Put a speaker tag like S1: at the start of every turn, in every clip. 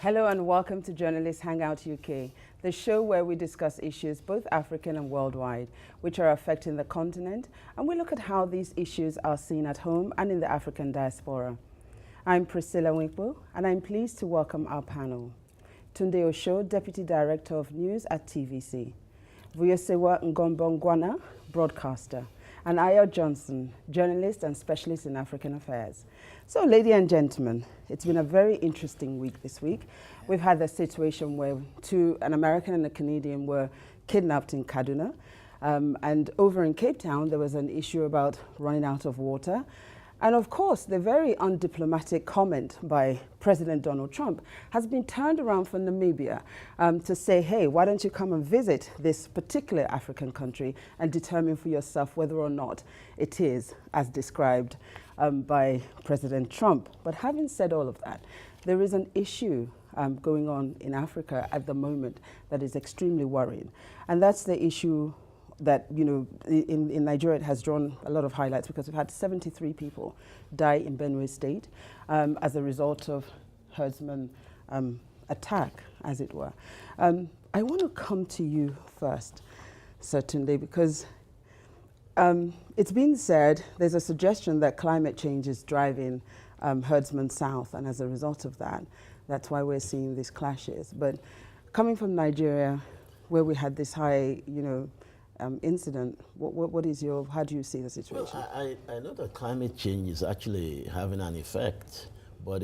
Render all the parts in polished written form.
S1: Hello and welcome to Journalist Hangout UK, the show where we discuss issues both African and worldwide, which are affecting the continent, and we look at how these issues are seen at home and in the African diaspora. I'm Priscilla Nwikpo, and I'm pleased to welcome our panel. Tunde Osho, Deputy Director of News at TVC. Vuyiswa Ngqobongwana, broadcaster. And Aya Johnson, journalist and specialist in African affairs. So, ladies and gentlemen, it's been a very interesting week this week. We've had the situation where an American and a Canadian were kidnapped in Kaduna. And over in Cape Town, there was an issue about running out of water. And of course, the very undiplomatic comment by President Donald Trump has been turned around from Namibia to say, hey, why don't you come and visit this particular African country and determine for yourself whether or not it is as described by President Trump. But having said all of that, there is an issue going on in Africa at the moment that is extremely worrying. And that's the issue that, you know, in Nigeria, it has drawn a lot of highlights because we've had 73 people die in Benue State as a result of herdsman attack, as it were. I want to come to you first, Sir Tunde, because it's been said, there's a suggestion that climate change is driving herdsmen south, and as a result of that, that's why we're seeing these clashes. But coming from Nigeria, where we had this high, you know, incident, how do you see the situation?
S2: Well, I know that climate change is actually having an effect, but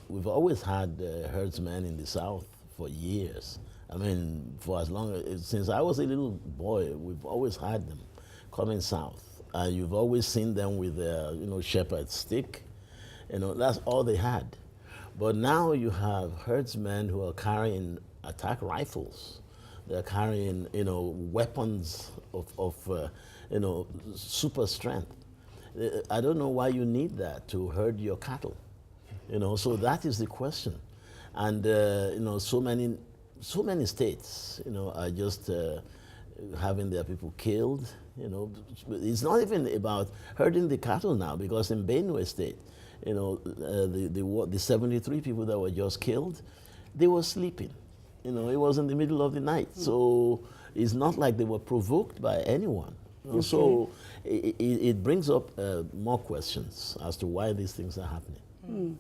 S2: we've always had herdsmen in the south for years. I mean, for as long since I was a little boy, we've always had them coming south, and you've always seen them with their, you know, shepherd's stick. You know, that's all they had. But now you have herdsmen who are carrying attack rifles. They're carrying, you know, weapons of you know, super strength. I don't know why you need that to herd your cattle. You know, so that is the question. And you know, so many states, you know, are just having their people killed. You know, it's not even about herding the cattle now, because in Benue State, you know, the 73 people that were just killed, they were sleeping. You know, it was in the middle of the night. So it's not like they were provoked by anyone. You know, okay. So it brings up more questions as to why these things are happening.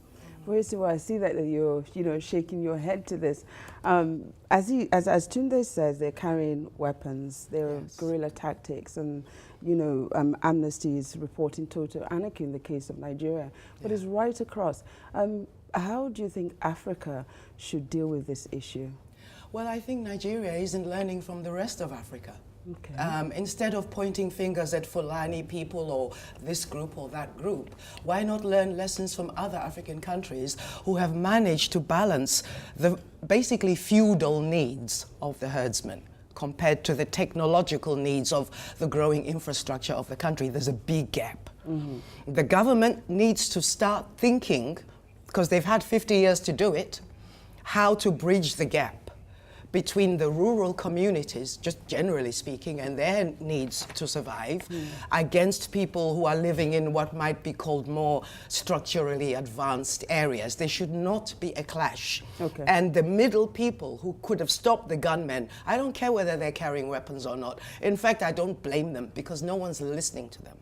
S1: Vuyiswa, I see that you're, you know, shaking your head to this. As Tunde says, they're carrying weapons, they're guerrilla tactics, and, you know, Amnesty is reporting total anarchy in the case of Nigeria, but it's right across. How do you think Africa should deal with this issue?
S3: Well, I think Nigeria isn't learning from the rest of Africa.
S1: Okay.
S3: Instead of pointing fingers at Fulani people or this group or that group, why not learn lessons from other African countries who have managed to balance the basically feudal needs of the herdsmen compared to the technological needs of the growing infrastructure of the country? There's a big gap. The government needs to start thinking, because they've had 50 years to do it, how to bridge the gap between the rural communities, just generally speaking, and their needs to survive, against people who are living in what might be called more structurally advanced areas. There should not be a clash.
S1: Okay.
S3: And the middle people who could have stopped the gunmen, I don't care whether they're carrying weapons or not. In fact, I don't blame them, because no one's listening to them.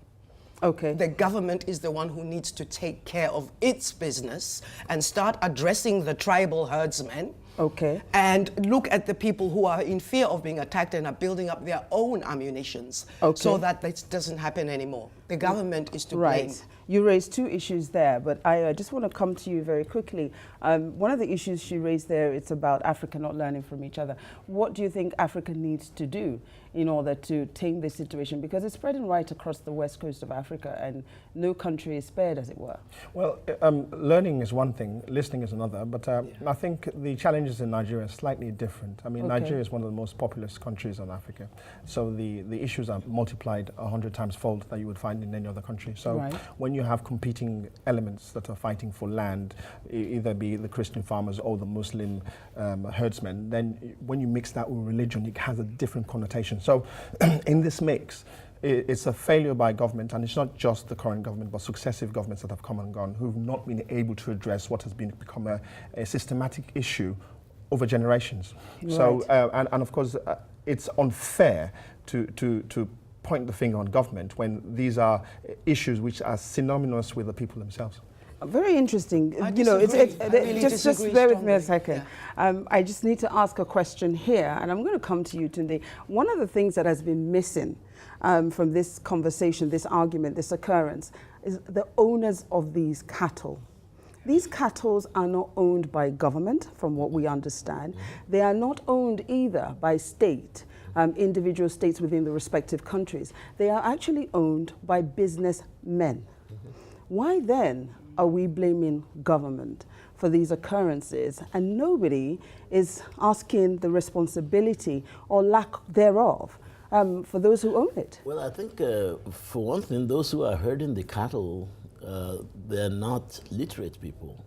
S1: Okay.
S3: The government is the one who needs to take care of its business and start addressing the tribal herdsmen.
S1: Okay.
S3: And look at the people who are in fear of being attacked and are building up their own ammunitions, so that this doesn't happen anymore. The government is to blame.
S1: Right. You raised two issues there, but I just want to come to you very quickly. One of the issues she raised there, it's about Africa not learning from each other. What do you think Africa needs to do in order to tame this situation? Because it's spreading right across the west coast of Africa, and no country is spared, as it were.
S4: Well, learning is one thing, listening is another, but I think the challenges in Nigeria are slightly different. I mean, Nigeria is one of the most populous countries in Africa, so the issues are multiplied 100 times fold that you would find in any other country. So when you have competing elements that are fighting for land, either be the Christian farmers or the Muslim herdsmen, then when you mix that with religion, it has a different connotation. So in this mix, it's a failure by government, and it's not just the current government, but successive governments that have come and gone who've not been able to address what has become a systematic issue over generations. Right. So, and of course, it's unfair to point the finger on government when these are issues which are synonymous with the people themselves.
S1: Very interesting.
S3: You know,
S1: just bear with me a second. Yeah. I just need to ask a question here, and I'm going to come to you, Tunde. One of the things that has been missing from this conversation, this argument, this occurrence, is the owners of these cattle. These cattle are not owned by government, from what we understand. They are not owned either by state, individual states within the respective countries. They are actually owned by businessmen. Why then are we blaming government for these occurrences, and nobody is asking the responsibility or lack thereof for those who own it?
S2: Well, I think for one thing, those who are herding the cattle, they're not literate people.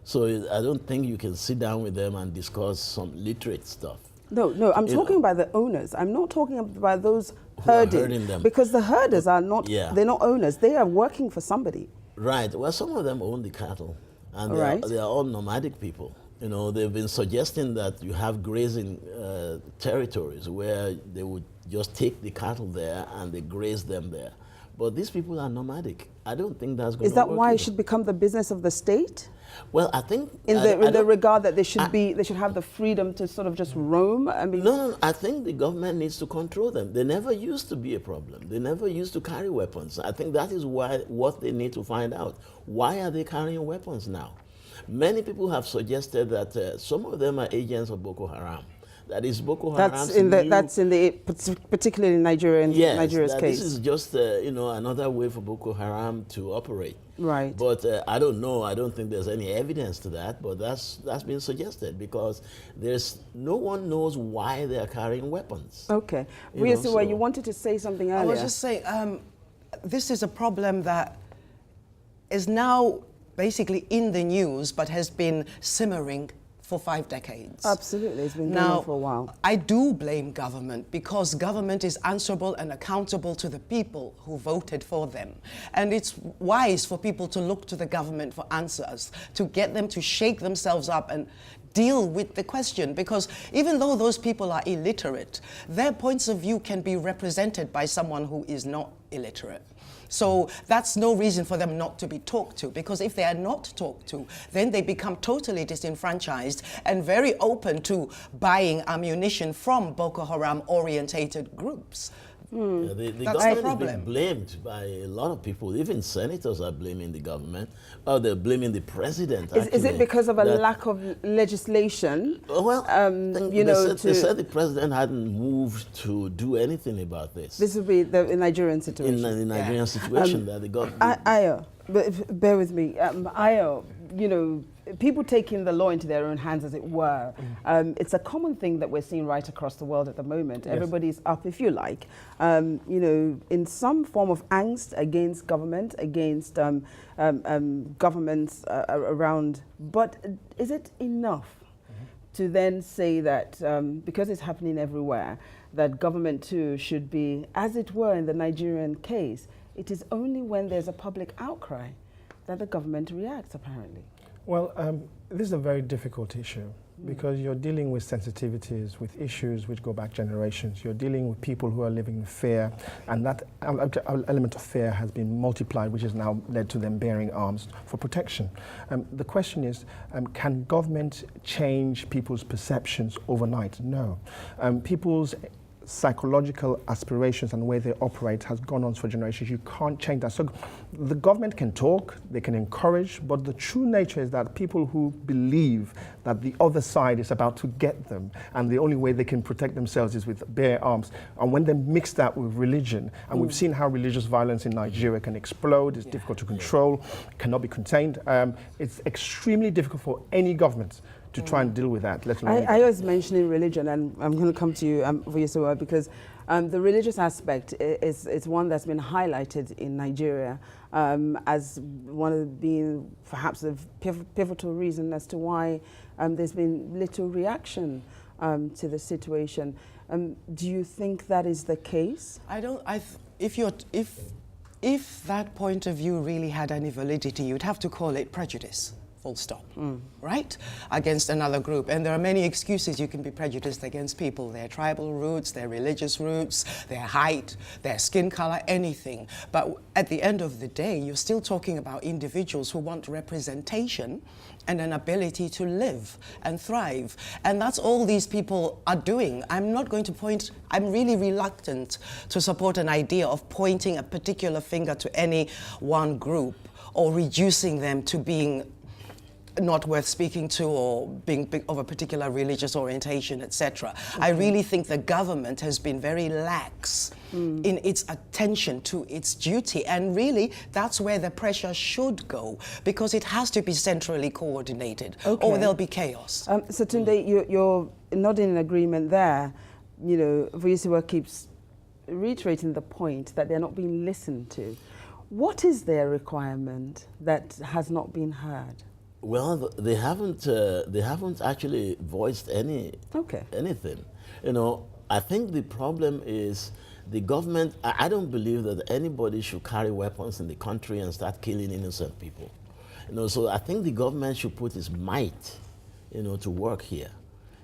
S2: So I don't think you can sit down with them and discuss some literate stuff.
S1: No, I'm talking about the owners. I'm not talking about those herding them. Because the herders are not, they're not owners. They are working for somebody.
S2: Right. Well, some of them own the cattle, and they are all nomadic people. You know, they've been suggesting that you have grazing territories where they would just take the cattle there and they graze them there. But these people are nomadic. I don't think that's going to work.
S1: Is that why it should become the business of the state?
S2: Well, I think
S1: in the regard that they should have the freedom to sort of just roam. I mean,
S2: no. I think the government needs to control them. They never used to be a problem. They never used to carry weapons. I think that is what they need to find out. Why are they carrying weapons now? Many people have suggested that some of them are agents of Boko Haram. That is Boko Haram.
S1: That's in the particularly Nigeria's case.
S2: This is just another way for Boko Haram to operate.
S1: Right.
S2: But I don't know. I don't think there's any evidence to that. But that's been suggested because no one knows why they are carrying weapons.
S1: Okay. Vuyiswa, you wanted to say something earlier.
S3: I was just saying, this is a problem that is now basically in the news, but has been simmering for 5 decades.
S1: Absolutely, it's been going on for a while.
S3: I do blame government because government is answerable and accountable to the people who voted for them. And it's wise for people to look to the government for answers, to get them to shake themselves up and deal with the question, because even though those people are illiterate, their points of view can be represented by someone who is not illiterate. So that's no reason for them not to be talked to, because if they are not talked to, then they become totally disenfranchised and very open to buying ammunition from Boko Haram-orientated groups.
S2: The government has been blamed by a lot of people. Even senators are blaming the government. Oh, they're blaming the president.
S1: Is it because of a lack of legislation?
S2: Well, they said the president hadn't moved to do anything about this.
S1: This would be the Nigerian situation.
S2: In the Nigerian situation that they got.
S1: Ayo, bear with me. Ayo, people taking the law into their own hands, as it were. It's a common thing that we're seeing right across the world at the moment. Yes. Everybody's up, if you like, in some form of angst against government, against governments around. But is it enough to then say that, because it's happening everywhere, that government too should be, as it were in the Nigerian case, it is only when there's a public outcry that the government reacts, apparently?
S4: Well, this is a very difficult issue because you're dealing with sensitivities, with issues which go back generations. You're dealing with people who are living in fear, and that element of fear has been multiplied, which has now led to them bearing arms for protection. The question is, can government change people's perceptions overnight? No. People's psychological aspirations and the way they operate has gone on for generations. You can't change that. So the government can talk, they can encourage, but the true nature is that people who believe that the other side is about to get them and the only way they can protect themselves is with bare arms. And when they mix that with religion, and we've seen how religious violence in Nigeria can explode, it's difficult to control, cannot be contained. It's extremely difficult for any government to try and deal with that.
S1: I was mentioning religion, and I'm going to come to you, Vuyiswa, because the religious aspect is one that's been highlighted in Nigeria as one of being perhaps the pivotal reason as to why there's been little reaction to the situation. Do you think that is the case?
S3: if that point of view really had any validity, you'd have to call it prejudice. Full stop, right? Against another group. And there are many excuses you can be prejudiced against people. Their tribal roots, their religious roots, their height, their skin color, anything. But at the end of the day, you're still talking about individuals who want representation and an ability to live and thrive. And that's all these people are doing. I'm really reluctant to support an idea of pointing a particular finger to any one group or reducing them to being not worth speaking to or being of a particular religious orientation, etc. I really think the government has been very lax in its attention to its duty, and really that's where the pressure should go, because it has to be centrally coordinated, or there'll be chaos.
S1: So Tunde, you're not in agreement there. You know, Vuyiswa keeps reiterating the point that they're not being listened to. What is their requirement that has not been heard?
S2: Well, they haven't actually voiced anything. You know, I think the problem is the government. I don't believe that anybody should carry weapons in the country and start killing innocent people. You know, so I think the government should put its might, you know, to work here.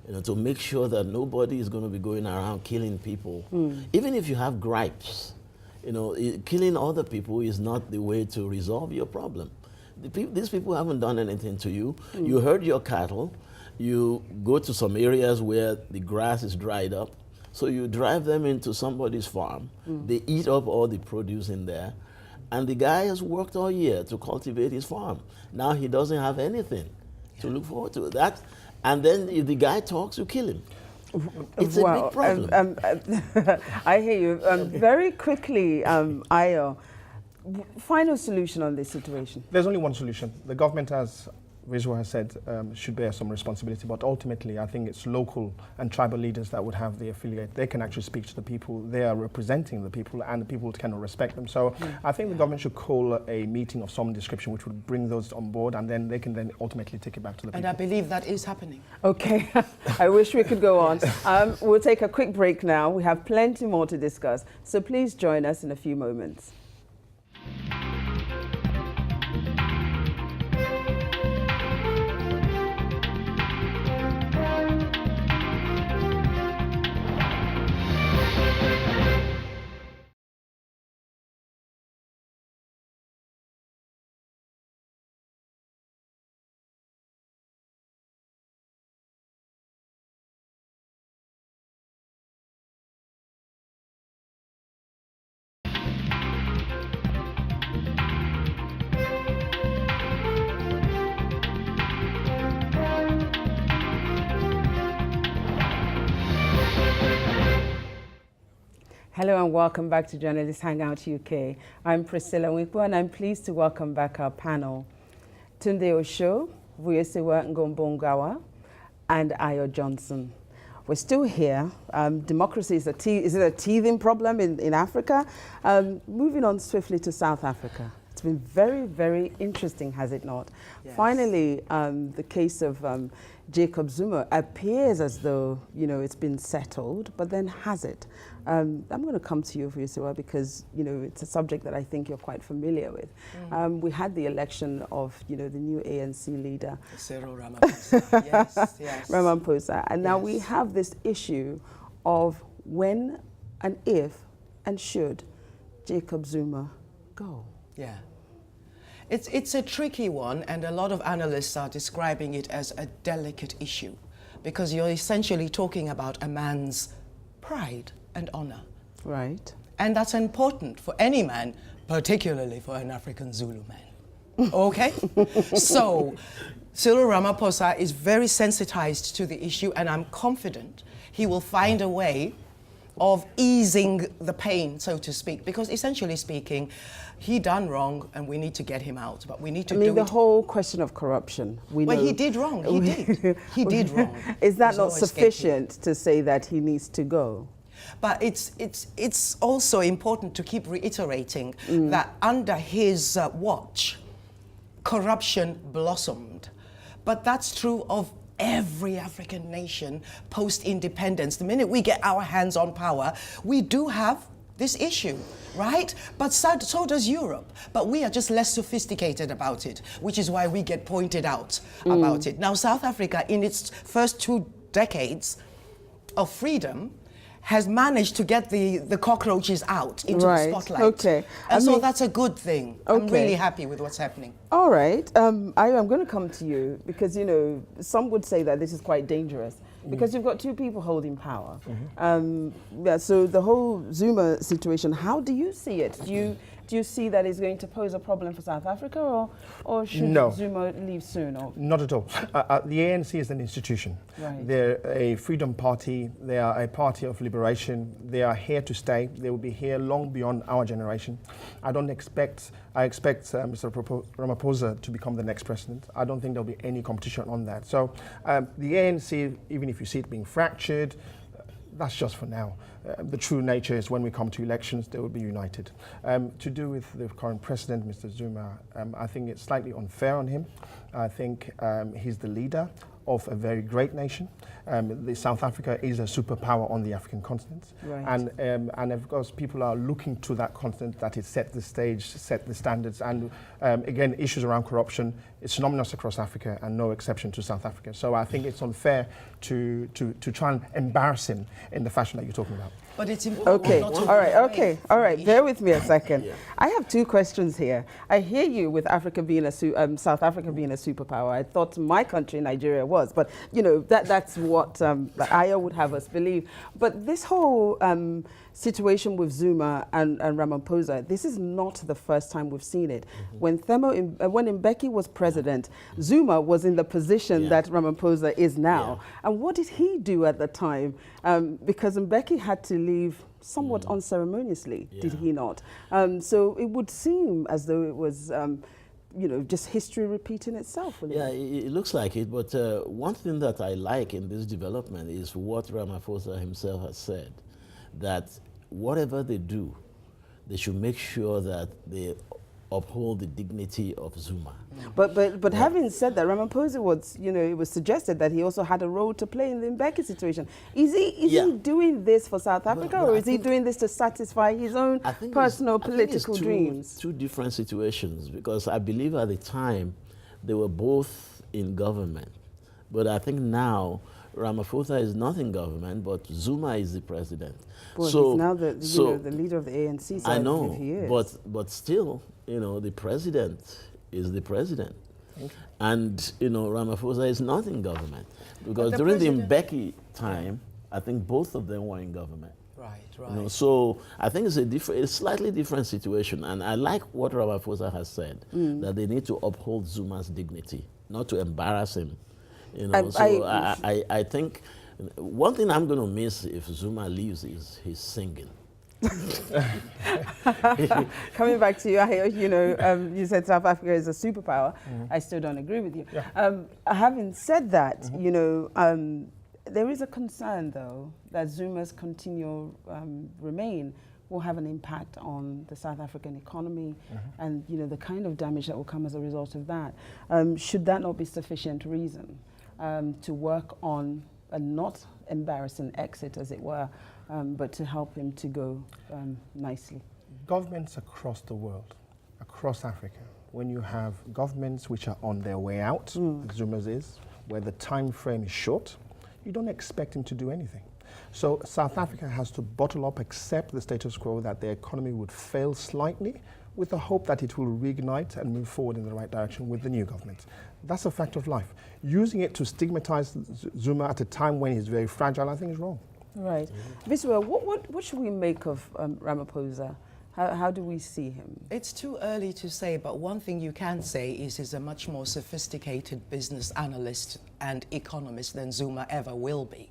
S2: You know, to make sure that nobody is going to be going around killing people. Even if you have gripes, you know, killing other people is not the way to resolve your problem. These people haven't done anything to you. You herd your cattle. You go to some areas where the grass is dried up. So you drive them into somebody's farm. They eat up all the produce in there. And the guy has worked all year to cultivate his farm. Now he doesn't have anything to look forward to. That, and then if the guy talks, you kill him. It's a big problem.
S1: I hear you. Very quickly, Ayo, final solution on this situation?
S4: There's only one solution. The government, as Vuyiswa has said, should bear some responsibility, but ultimately I think it's local and tribal leaders that would have the affiliate. They can actually speak to the people. They are representing the people, and the people can respect them. So I think the government should call a meeting of some description which would bring those on board, and then they can then ultimately take it back to the people.
S3: And I believe that is happening.
S1: Okay, I wish we could go on. We'll take a quick break now. We have plenty more to discuss, so please join us in a few moments. Hello and welcome back to Journalist Hangout UK. I'm Priscilla Nwikpo, and I'm pleased to welcome back our panel. Tunde Osho, Vuyiswa Ngqobongwana, and Ayo Johnson. We're still here. Democracy is is it a teething problem in Africa? Moving on swiftly to South Africa. It's been very, very interesting, has it not? Yes. Finally, the case of Jacob Zuma appears as though, you know, it's been settled, but then has it? I'm going to come to you, Vuyiswa, because, you know, it's a subject that I think you're quite familiar with. We had the election of, you know, the new ANC leader,
S3: Cyril Ramaphosa. Yes.
S1: Ramaphosa. And now we have this issue of when and if and should Jacob Zuma go.
S3: Yeah. It's a tricky one, and a lot of analysts are describing it as a delicate issue, because you're essentially talking about a man's pride and honor.
S1: Right.
S3: And that's important for any man, particularly for an African Zulu man. Okay? So, Cyril Ramaphosa is very sensitized to the issue, and I'm confident he will find a way of easing the pain, so to speak, because essentially speaking, he done wrong and we need to get him out, but we need to do it.
S1: I mean, the whole question of corruption, we know.
S3: Well, he did wrong, he did. He did wrong.
S1: Is that not sufficient to say that he needs to go?
S3: But it's also important to keep reiterating that under his watch, corruption blossomed. But that's true of every African nation post-independence. The minute we get our hands on power, we do have this issue, right? But so does Europe. But we are just less sophisticated about it, which is why we get pointed out about it. Now, South Africa, in its first 2 decades of freedom, has managed to get the cockroaches out into the spotlight.
S1: Okay.
S3: And so that's a good thing. I'm really happy with what's happening.
S1: All right. I'm going to come to you because, you know, some would say that this is quite dangerous because you've got 2 people holding power. Yeah, so the whole Zuma situation, how do you see it? Do you see that it's going to pose a problem for South Africa, or should Zuma leave soon? Or?
S4: Not at all. The ANC is an institution.
S1: Right.
S4: They're a freedom party. They are a party of liberation. They are here to stay. They will be here long beyond our generation. I expect Mr. Ramaphosa to become the next president. I don't think there'll be any competition on that. So the ANC, even if you see it being fractured, that's just for now. The true nature is when we come to elections, they will be united. To do with the current president, Mr. Zuma, I think it's slightly unfair on him. I think he's the leader of a very great nation. South Africa is a superpower on the African continent.
S1: Right.
S4: And of course, people are looking to that continent that it set the stage, set the standards. And again, issues around corruption, it's synonymous across Africa and no exception to South Africa. So I think it's unfair to try and embarrass him in the fashion that you're talking about.
S3: But it's important.
S1: Okay, all right. Bear with me a second. I have 2 questions here. I hear you with Africa being South Africa being a superpower. I thought my country, Nigeria, was, but you know that's what Aya would have us believe. But this whole situation with Zuma and Ramaphosa, this is not the first time we've seen it. When Mbeki was president, Zuma was in the position that Ramaphosa is now. And what did he do at the time? Because Mbeki had to leave somewhat unceremoniously, did he not? So it would seem as though it was you know, just history repeating itself.
S2: Yeah, it looks like it, but one thing that I like in this development is what Ramaphosa himself has said, that whatever they do, they should make sure that they uphold the dignity of Zuma.
S1: But having said that, Ramaphosa was, you know, it was suggested that he also had a role to play in the Mbeki situation. Is he doing this for South Africa, or is he doing this to satisfy his own personal political dreams?
S2: 2 different situations, because I believe at the time they were both in government. But I think now Ramaphosa is not in government, but Zuma is the president.
S1: Well, he's now the leader of the ANC. So
S2: I know,
S1: he is.
S2: but still, you know, the president is the president. And, you know, Ramaphosa is not in government. Because during the Mbeki time, I think both of them were in government.
S3: Right.
S2: You know, so I think it's a slightly different situation. And I like what Ramaphosa has said, that they need to uphold Zuma's dignity, not to embarrass him. You know, I think one thing I'm going to miss if Zuma leaves is his singing.
S1: Coming back to you, you know, you said South Africa is a superpower. I still don't agree with you. Having said that, you know, there is a concern, though, that Zuma's continual remain will have an impact on the South African economy and, you know, the kind of damage that will come as a result of that. Should that not be sufficient reason to work on a not embarrassing exit, as it were, but to help him to go nicely?
S4: Governments across the world, across Africa, when you have governments which are on their way out, like Zuma's is, where the time frame is short, you don't expect him to do anything. So South Africa has to bottle up, accept the status quo, that their economy would fail slightly, with the hope that it will reignite and move forward in the right direction with the new government. That's a fact of life. Using it to stigmatize Zuma at a time when he's very fragile, I think is wrong.
S1: Right. Vuyiswa, what should we make of Ramaphosa? How do we see him?
S3: It's too early to say, but one thing you can say is he's a much more sophisticated business analyst and economist than Zuma ever will be.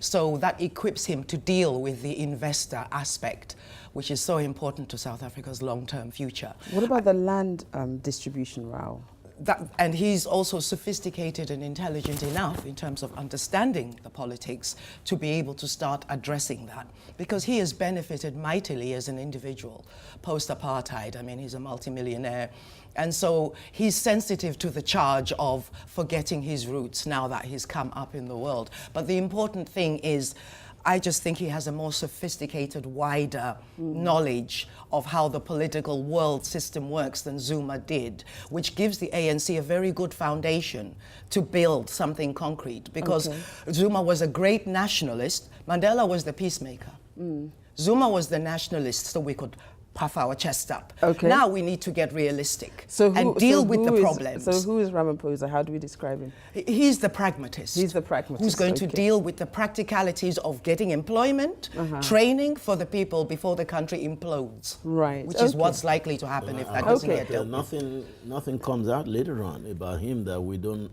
S3: So that equips him to deal with the investor aspect, which is so important to South Africa's long-term future.
S1: What about the land distribution row?
S3: And he's also sophisticated and intelligent enough in terms of understanding the politics to be able to start addressing that, because he has benefited mightily as an individual post-apartheid. I mean, he's a multimillionaire, and so he's sensitive to the charge of forgetting his roots now that he's come up in the world. But the important thing is, I just think he has a more sophisticated, wider knowledge of how the political world system works than Zuma did, which gives the ANC a very good foundation to build something concrete. Because Zuma was a great nationalist, Mandela was the peacemaker. Zuma was the nationalist, so we could puff our chest up. Now we need to get realistic and deal with the problems.
S1: So who is Ramaphosa? How do we describe him?
S3: He's the pragmatist.
S1: He's the pragmatist.
S3: Who's going to deal with the practicalities of getting employment, training for the people before the country implodes.
S1: Right.
S3: Which is what's likely to happen if that doesn't get dealt with.
S2: Nothing comes out later on about him that we don't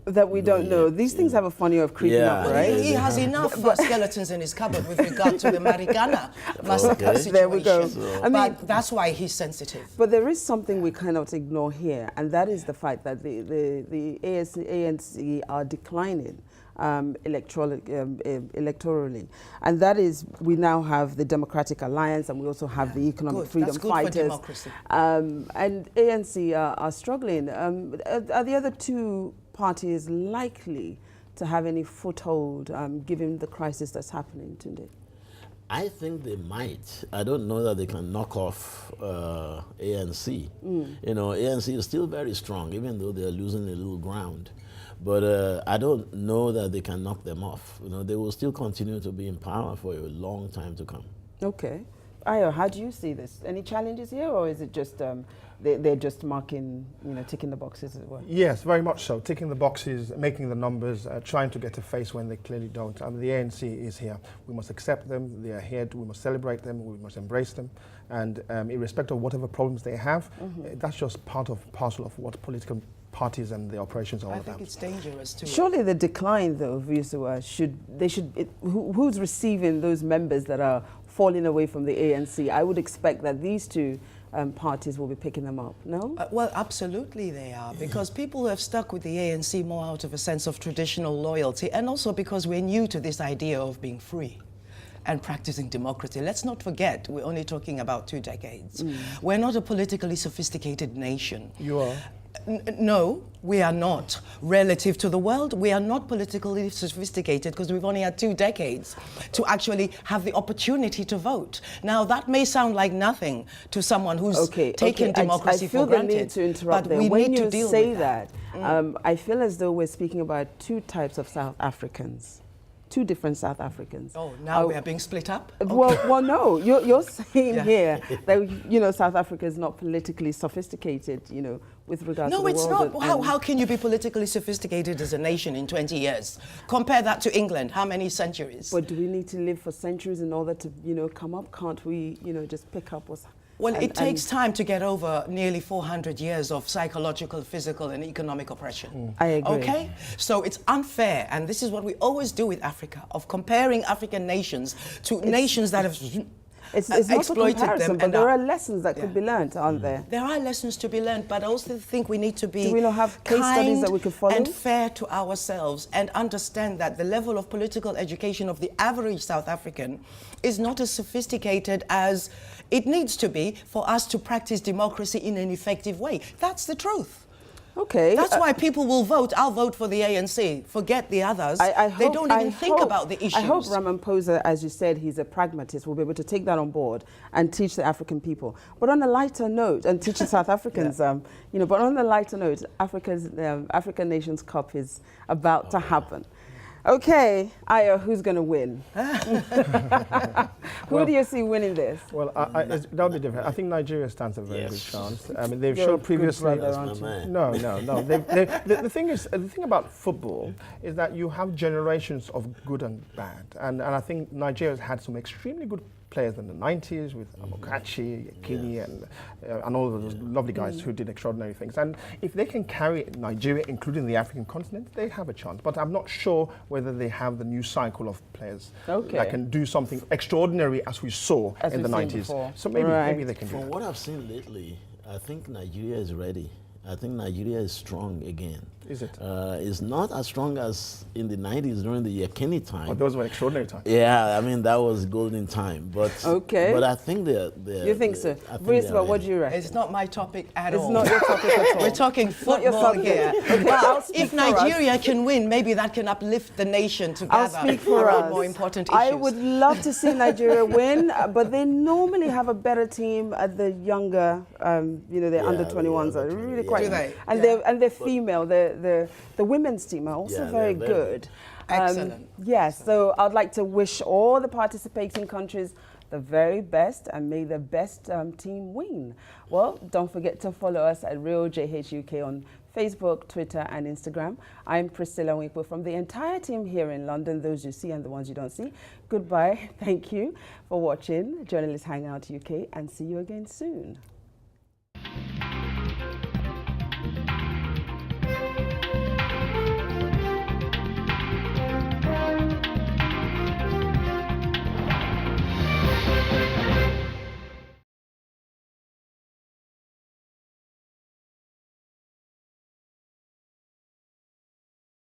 S1: know. These things have a funny way of creeping up, right?
S3: He has enough skeletons in his cupboard with regard to the Marikana massacre situation.
S1: There we go.
S3: So, but that's why he's sensitive.
S1: But there is something we cannot ignore here, and that is the fact that the ANC are declining electorally. And that is, we now have the Democratic Alliance, and we also have the Economic Freedom Fighters.
S3: For democracy.
S1: And ANC are struggling. Are the other two parties likely to have any foothold given the crisis that's happening today?
S2: I think they might. I don't know that they can knock off ANC. You know, ANC is still very strong, even though they're losing a little ground. But I don't know that they can knock them off. You know, they will still continue to be in power for a long time to come.
S1: Okay. Ayo, how do you see this? Any challenges here, or is it just they're just marking, ticking the boxes as well?
S4: Yes, very much so. Ticking the boxes, making the numbers, trying to get a face when they clearly don't. I mean, the ANC is here. We must accept them. They are here. We must celebrate them. We must embrace them. And irrespective of whatever problems they have, that's just part of parcel of what political parties and the operations are all about.
S3: I think it's dangerous too.
S1: Surely the decline, though, Vuyiswa, who's receiving those members that are falling away from the ANC? I would expect that these two parties will be picking them up, no?
S3: Well, absolutely they are, because people have stuck with the ANC more out of a sense of traditional loyalty, and also because we're new to this idea of being free and practicing democracy. Let's not forget, we're only talking about 2 decades. We're not a politically sophisticated nation.
S4: You are?
S3: No, we are not. Relative to the world, we are not politically sophisticated because we've only had 2 decades to actually have the opportunity to vote. Now, that may sound like nothing to someone who's taken democracy for granted.
S1: I feel the need to interrupt there. When you say that, I feel as though we're speaking about 2 types of South Africans. 2 different South Africans.
S3: Oh, now we are being split up? Okay.
S1: Well, no. You're saying here that, South Africa is not politically sophisticated, with regards to the world.
S3: No, it's not. How can you be politically sophisticated as a nation in 20 years? Compare that to England. How many centuries?
S1: But do we need to live for centuries in order to, come up? Can't we, just pick up what's...
S3: Well, it takes time to get over nearly 400 years of psychological, physical, and economic oppression.
S1: I agree.
S3: Okay? So it's unfair, and this is what we always do with Africa, of comparing African nations to nations that have
S1: it's not
S3: exploited
S1: a comparison,
S3: them.
S1: But there are lessons that could be learned, aren't there?
S3: There are lessons to be learned, but I also think we need to be
S1: Do we not have case studies that we could follow?
S3: And fair to ourselves, and understand that the level of political education of the average South African is not as sophisticated as it needs to be for us to practice democracy in an effective way. That's the truth.
S1: Okay.
S3: That's why people will vote. I'll vote for the ANC. Forget the others. They don't even think about the issues.
S1: I hope Ramaphosa, as you said, he's a pragmatist, will be able to take that on board and teach the African people. But on a lighter note, and teach the South Africans, but on a lighter note, African Nations Cup is about to happen. Okay, Ayo, who's going to win? Who do you see winning this?
S4: Well, that'll be different. I think Nigeria stands a very good chance. I mean, they've shown previously. No. The thing about football is that you have generations of good and bad, and I think Nigeria's had some extremely good players in the 90s with Amokachi, Kini, and all of those lovely guys who did extraordinary things. And if they can carry Nigeria, including the African continent, they have a chance. But I'm not sure whether they have the new cycle of players that can do something extraordinary as we saw in the 90s. So maybe they can do that.
S2: From what I've seen lately, I think Nigeria is ready. I think Nigeria is strong again.
S4: Is it?
S2: It's not as strong as in the 90s during the Yekini time.
S4: Oh, those were extraordinary times.
S2: Yeah, I mean, that was golden time. But but I think they're
S1: you think so? Vuyiswa, what do you reckon?
S3: It's not my topic at
S1: all.
S3: all.
S1: It's not your topic at all.
S3: We're talking football here.
S1: Okay, well,
S3: if Nigeria can win, maybe that can uplift the nation together.
S1: I'll speak for
S3: around
S1: us.
S3: more important issues.
S1: I would love to see Nigeria win, but they normally have a better team at the younger, the under 21s are really quite.
S3: Do they?
S1: And they're female. The women's team are also very good.
S3: Excellent.
S1: Yes, so I'd like to wish all the participating countries the very best, and may the best team win. Well, don't forget to follow us at RealJHUK on Facebook, Twitter, and Instagram. I'm Priscilla Nwikpo from the entire team here in London, those you see and the ones you don't see. Goodbye. Thank you for watching Journalist Hangout UK, and see you again soon.